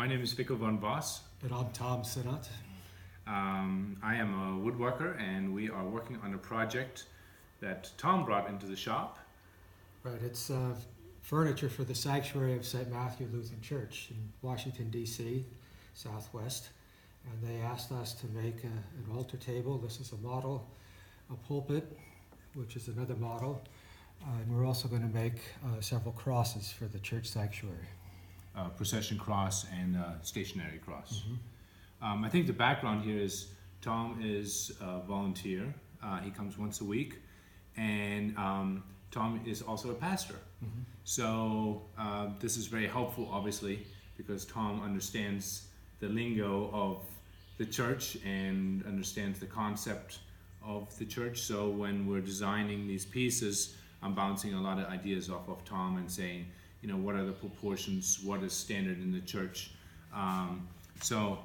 My name is Vicco Von Voss. And I'm Tom Sinnott. I am a woodworker, and we are working on a project that Tom brought into the shop. Right, it's furniture for the sanctuary of St. Matthew Lutheran Church in Washington, D.C., Southwest. And they asked us to make an altar table. This is a model, a pulpit, which is another model. And we're also going to make several crosses for the church sanctuary. Procession cross and stationary cross. Mm-hmm. I think the background here is Tom is a volunteer. He comes once a week, and Tom is also a pastor. Mm-hmm. So this is very helpful, obviously, because Tom understands the lingo of the church and understands the concept of the church. So when we're designing these pieces, I'm bouncing a lot of ideas off of Tom and saying, what are the proportions, what is standard in the church. So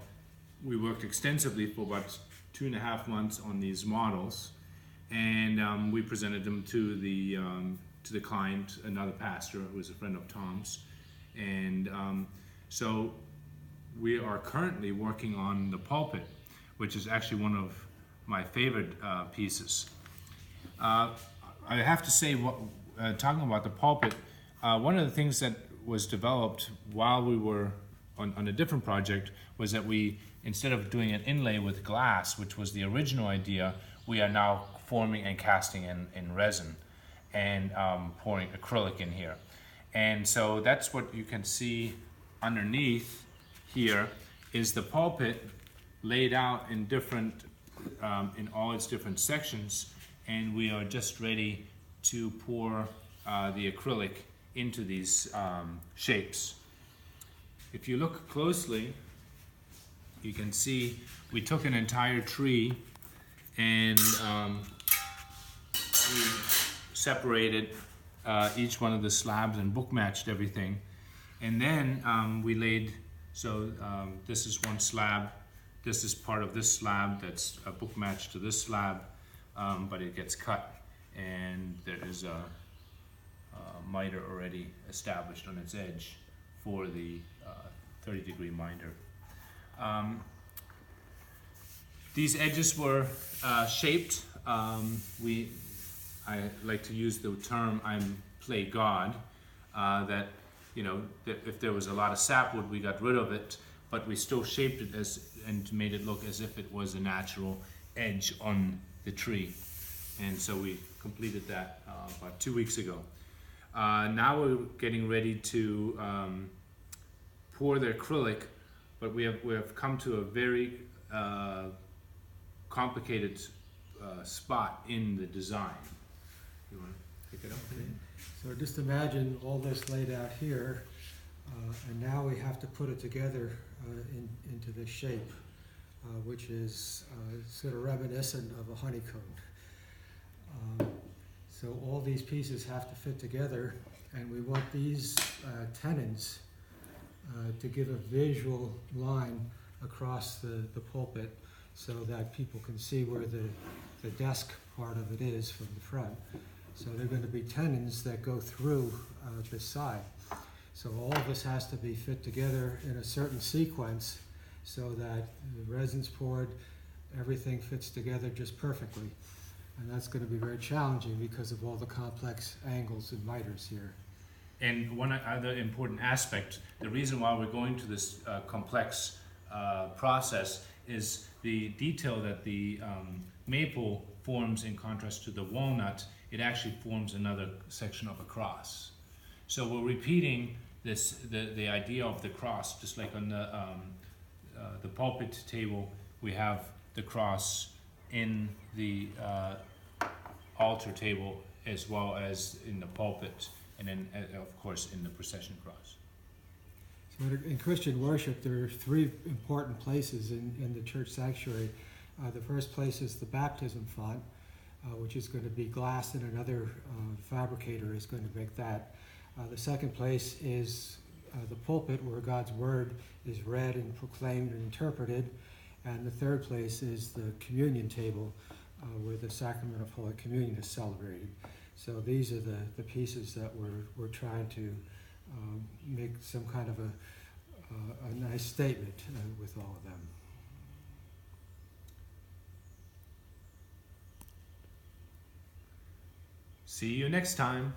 we worked extensively for about 2.5 months on these models, and we presented them to the client, another pastor who is a friend of Tom's. And so we are currently working on the pulpit, which is actually one of my favorite pieces. I have to say, talking about the pulpit, one of the things that was developed while we were on a different project was that we, instead of doing an inlay with glass, which was the original idea, we are now forming and casting in resin and pouring acrylic in here. And so that's what you can see underneath here is the pulpit laid out in different, in all its different sections, and we are just ready to pour the acrylic into these shapes. If you look closely, you can see we took an entire tree and we separated each one of the slabs and book matched everything. And then we laid, this is one slab, this is part of this slab that's a book matched to this slab, but it gets cut, and there is a miter already established on its edge for the 30-degree miter. These edges were shaped. I like to use the term play God, that if there was a lot of sapwood, we got rid of it, but we still shaped it and made it look as if it was a natural edge on the tree. And so we completed that about 2 weeks ago. Now we're getting ready to pour the acrylic, but we have come to a very complicated spot in the design. You want to pick it up? Okay. So just imagine all this laid out here, and now we have to put it together into this shape, which is sort of reminiscent of a honeycomb. So all these pieces have to fit together, and we want these tenons to give a visual line across the pulpit so that people can see where the desk part of it is from the front. So they're going to be tenons that go through this side. So all of this has to be fit together in a certain sequence so that the resin's poured, everything fits together just perfectly. And that's going to be very challenging because of all the complex angles and miters here. And one other important aspect, the reason why we're going to this complex process is the detail that the maple forms in contrast to the walnut. It actually forms another section of a cross. So we're repeating the idea of the cross, just like on the pulpit table, we have the cross in the altar table as well as in the pulpit, and then of course in the procession cross. So in Christian worship, there are 3 important places in the church sanctuary. The first place is the baptism font, which is going to be glass, and another fabricator is going to make that. The second place is the pulpit, where God's word is read and proclaimed and interpreted. And the third place is the communion table, where the sacrament of Holy Communion is celebrated. So these are the pieces that we're trying to make some kind of a nice statement with all of them. See you next time.